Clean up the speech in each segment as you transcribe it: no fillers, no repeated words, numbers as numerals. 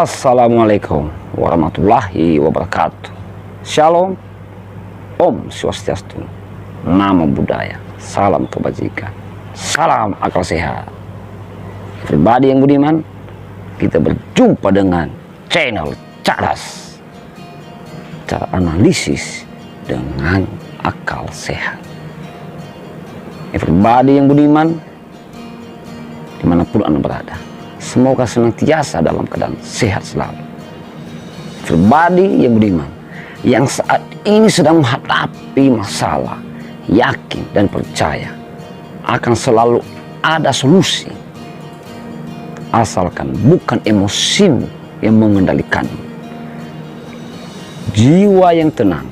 Assalamualaikum warahmatullahi wabarakatuh. Shalom, Om Swastiastu, Namo Buddhaya, salam kebajikan, salam akal sehat. Pribadi yang budiman, kita berjumpa dengan channel Cerdas, cara analisis dengan akal sehat. Pribadi yang budiman, dimanapun Anda berada, semoga senantiasa dalam keadaan sehat selalu. Pribadi yang budiman, yang saat ini sedang menghadapi masalah, yakin dan percaya akan selalu ada solusi, asalkan bukan emosimu yang mengendalikanmu. Jiwa yang tenang,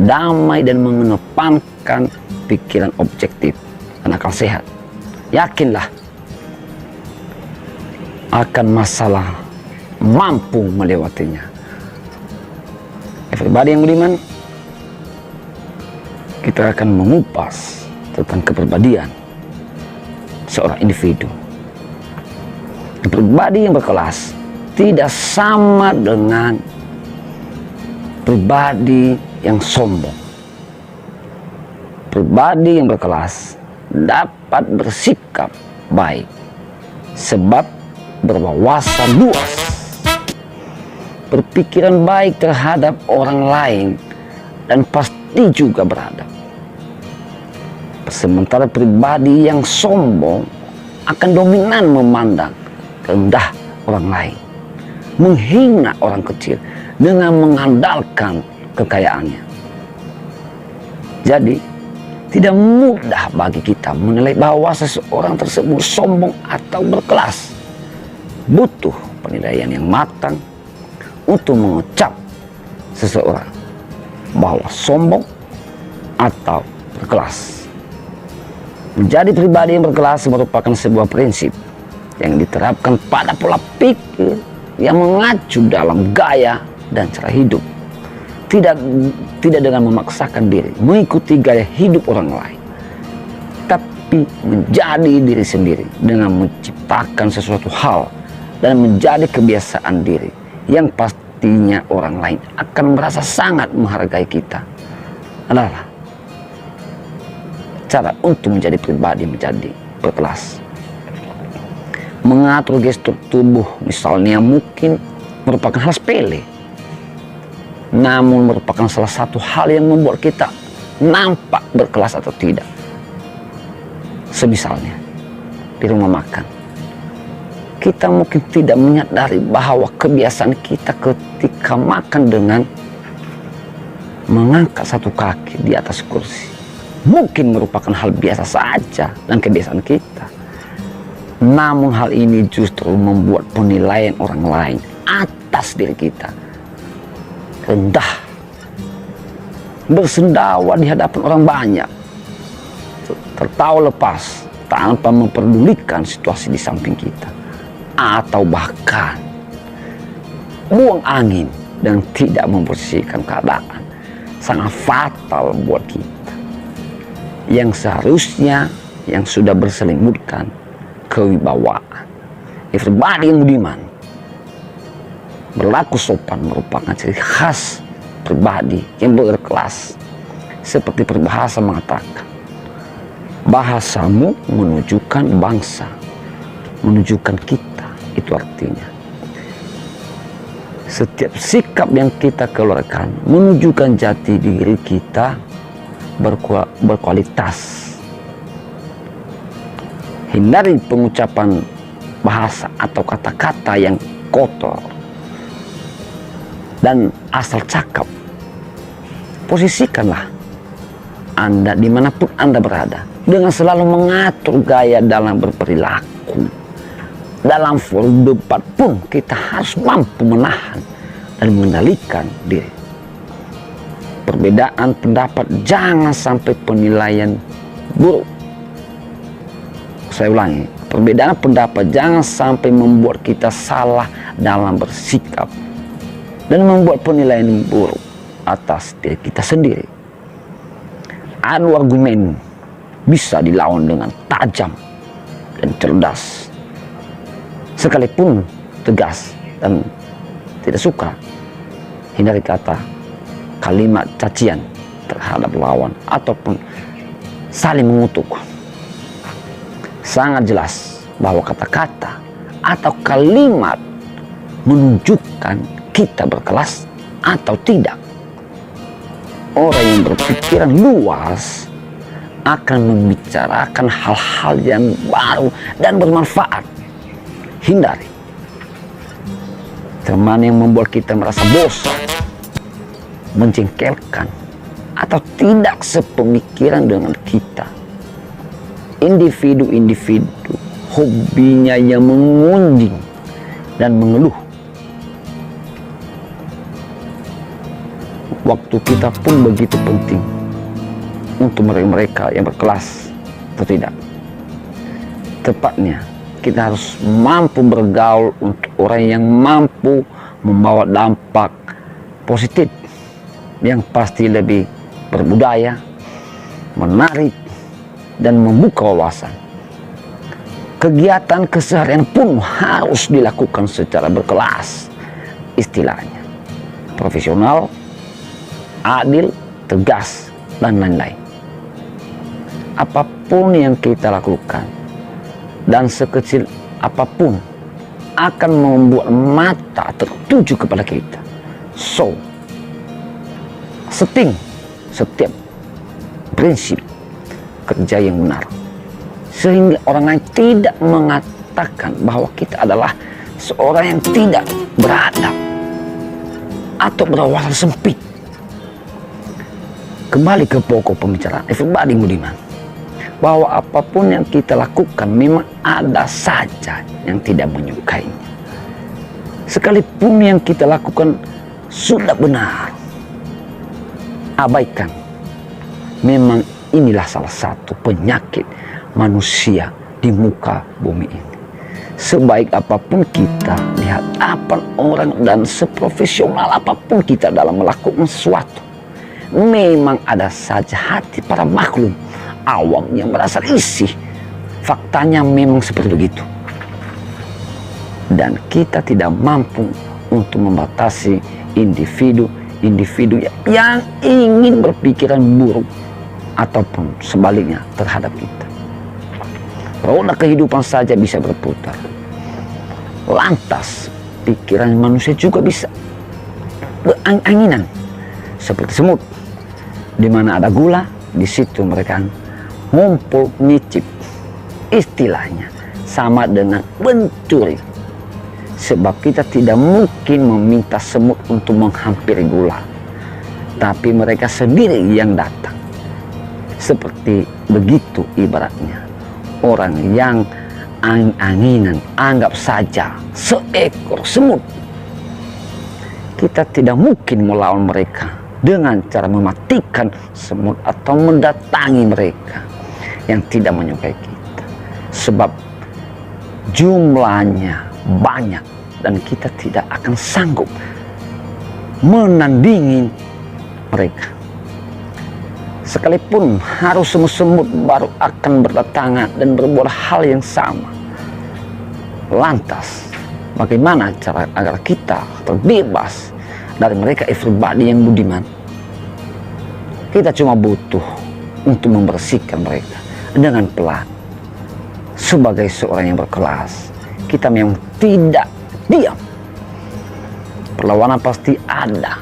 damai dan mengedepankan pikiran objektif dan akal sehat, yakinlah akan masalah mampu melewatinya. Pribadi yang budiman, kita akan mengupas tentang kepribadian seorang individu. Pribadi yang berkelas tidak sama dengan pribadi yang sombong. Pribadi yang berkelas dapat bersikap baik sebab berwawasan luas, berpikiran baik terhadap orang lain, dan pasti juga beradab. Sementara pribadi yang sombong akan dominan memandang rendah orang lain, menghina orang kecil dengan mengandalkan kekayaannya. Jadi tidak mudah bagi kita menilai bahwa seseorang tersebut sombong atau berkelas. Butuh penilaian yang matang untuk mengecap seseorang bahwa sombong atau berkelas. Menjadi pribadi yang berkelas merupakan sebuah prinsip yang diterapkan pada pola pikir yang mengacu dalam gaya dan cara hidup. Tidak dengan memaksakan diri mengikuti gaya hidup orang lain, tapi menjadi diri sendiri dengan menciptakan sesuatu hal dan menjadi kebiasaan diri yang pastinya orang lain akan merasa sangat menghargai kita. Adalah cara untuk menjadi pribadi menjadi berkelas. Mengatur gestur tubuh misalnya mungkin merupakan hal sepele, namun merupakan salah satu hal yang membuat kita nampak berkelas atau tidak. Semisalnya di rumah makan, kita mungkin tidak menyadari bahwa kebiasaan kita ketika makan dengan mengangkat satu kaki di atas kursi mungkin merupakan hal biasa saja dan kebiasaan kita. Namun hal ini justru membuat penilaian orang lain atas diri kita rendah, bersendawa di hadapan orang banyak, tertawa lepas tanpa memperdulikan situasi di samping kita, atau bahkan buang angin dan tidak membersihkan keadaan, sangat fatal buat kita yang seharusnya yang sudah berselimutkan kewibawaan. Pribadi yang budiman, berlaku sopan merupakan ciri khas pribadi yang berkelas. Seperti peribahasa mengatakan, bahasamu menunjukkan bangsa, menunjukkan kita. Itu artinya setiap sikap yang kita keluarkan menunjukkan jati diri kita berkualitas. Hindari pengucapan bahasa atau kata-kata yang kotor dan asal cakap. Posisikanlah Anda dimanapun Anda berada dengan selalu mengatur gaya dalam berperilaku. Dalam forum debat pun kita harus mampu menahan dan mengendalikan diri. Perbedaan pendapat jangan sampai penilaian buruk. Saya ulangi, perbedaan pendapat jangan sampai membuat kita salah dalam bersikap dan membuat penilaian buruk atas diri kita sendiri. Adu argumen bisa dilawan dengan tajam dan cerdas, sekalipun tegas dan tidak suka, hindari kata kalimat cacian terhadap lawan ataupun saling mengutuk. Sangat jelas bahwa kata-kata atau kalimat menunjukkan kita berkelas atau tidak. Orang yang berpikiran luas akan membicarakan hal-hal yang baru dan bermanfaat. Hindari teman yang membuat kita merasa bosan, menjengkelkan, atau tidak sepemikiran dengan kita. Individu-individu hobinya yang mengunjing dan mengeluh. Waktu kita pun begitu penting untuk mereka yang berkelas atau tidak. Tepatnya, kita harus mampu bergaul untuk orang yang mampu membawa dampak positif, yang pasti lebih berbudaya, menarik, dan membuka wawasan. Kegiatan keseharian pun harus dilakukan secara berkelas, istilahnya profesional, adil, tegas, dan lain-lain. Apapun yang kita lakukan dan sekecil apapun akan membuat mata tertuju kepada kita. So, setting setiap prinsip kerja yang benar, sehingga orang lain tidak mengatakan bahwa kita adalah seorang yang tidak beradab atau berwawasan sempit. Kembali ke pokok pembicaraan everybody budiman, bahwa apapun yang kita lakukan memang ada saja yang tidak menyukainya. Sekalipun yang kita lakukan sudah benar, abaikan. Memang inilah salah satu penyakit manusia di muka bumi ini. Sebaik apapun kita di hadapan orang dan seprofesional apapun kita dalam melakukan sesuatu, memang ada saja hati para makhluk awam yang merasa risih. Faktanya memang seperti begitu. Dan kita tidak mampu untuk membatasi individu-individu yang ingin berpikiran buruk ataupun sebaliknya terhadap kita. Roda kehidupan saja bisa berputar. Lantas pikiran manusia juga bisa beranginan seperti semut. Di mana ada gula, di situ mereka ngumpul nyicip. Istilahnya sama dengan pencuri. Sebab kita tidak mungkin meminta semut untuk menghampiri gula, tapi mereka sendiri yang datang. Seperti begitu ibaratnya orang yang anginan, anggap saja seekor semut. Kita tidak mungkin melawan mereka dengan cara mematikan semut atau mendatangi mereka yang tidak menyukai kita, sebab jumlahnya banyak dan kita tidak akan sanggup menandingi mereka. Sekalipun harus semut-semut baru akan berdatangan dan berbuat hal yang sama. Lantas bagaimana cara agar kita terbebas dari mereka everybody yang budiman? Kita cuma butuh untuk membersihkan mereka dengan pelan. Sebagai seorang yang berkelas, kita memang tidak diam. Perlawanan pasti ada,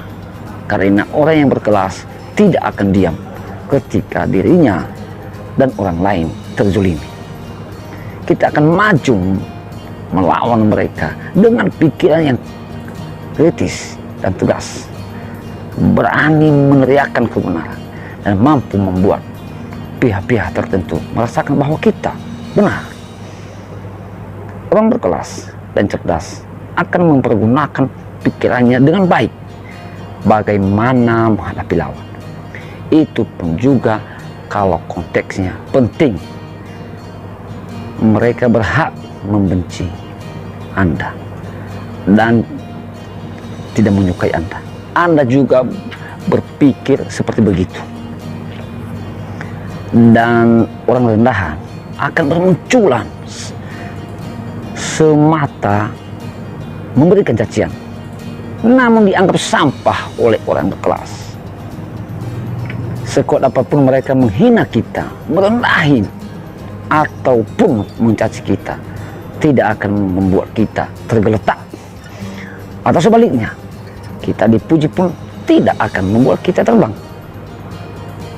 karena orang yang berkelas tidak akan diam ketika dirinya dan orang lain terzolimi. Kita akan maju melawan mereka dengan pikiran yang kritis dan tegas, berani meneriakkan kebenaran, dan mampu membuat pihak-pihak tertentu merasakan bahwa kita benar. Orang berkelas dan cerdas akan mempergunakan pikirannya dengan baik bagaimana menghadapi lawan. Itu pun juga kalau konteksnya penting. Mereka berhak membenci Anda dan tidak menyukai Anda. Anda juga berpikir seperti begitu. Dan orang rendahan akan bermunculan semata memberikan cacian namun dianggap sampah oleh orang berkelas. Sekuat apapun mereka menghina kita, merendahin, ataupun mencaci kita, tidak akan membuat kita tergeletak. Atau sebaliknya, kita dipuji pun tidak akan membuat kita terbang.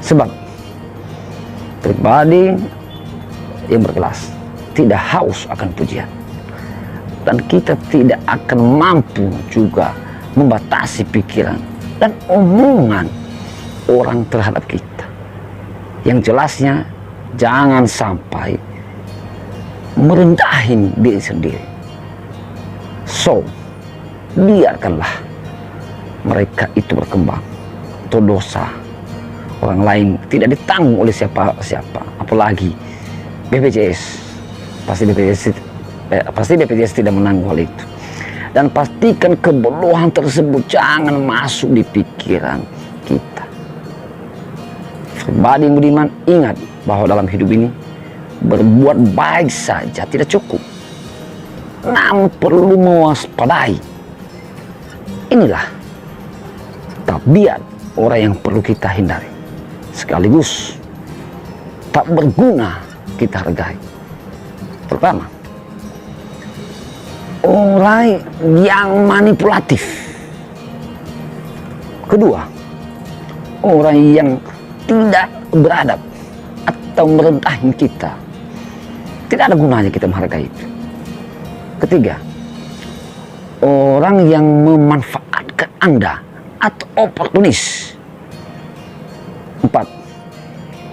Sebab pribadi yang berkelas tidak haus akan pujian, dan kita tidak akan mampu juga membatasi pikiran dan omongan orang terhadap kita. Yang jelasnya, jangan sampai merendahin diri sendiri. So, biarkanlah mereka itu berkembang. Itu dosa orang lain tidak ditanggung oleh siapa-siapa, apalagi BPJS. Pasti BPJS tidak menanggung hal itu. Dan pastikan kebodohan tersebut jangan masuk di pikiran kita. Pribadi yang beriman, ingat bahwa dalam hidup ini berbuat baik saja tidak cukup, namun perlu mewaspadai. Inilah tabiat orang yang perlu kita hindari, sekaligus tak berguna kita hargai. Pertama, orang yang manipulatif. Kedua, orang yang tidak beradab atau merendahin kita. Tidak ada gunanya kita menghargai itu. Ketiga, orang yang memanfaatkan Anda atau oportunis. Empat,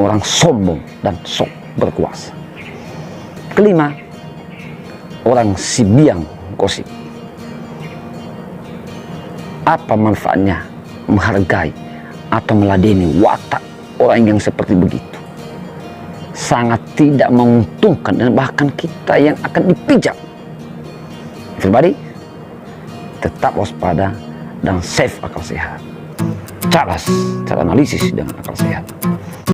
orang sombong dan sok berkuasa. Kelima, orang si biang gosip. Apa manfaatnya menghargai atau meladeni watak orang yang seperti begitu? Sangat tidak menguntungkan, dan bahkan kita yang akan dipijak. Pribadi, tetap waspada dan save akal sehat. Cara analisis dengan akal sehat.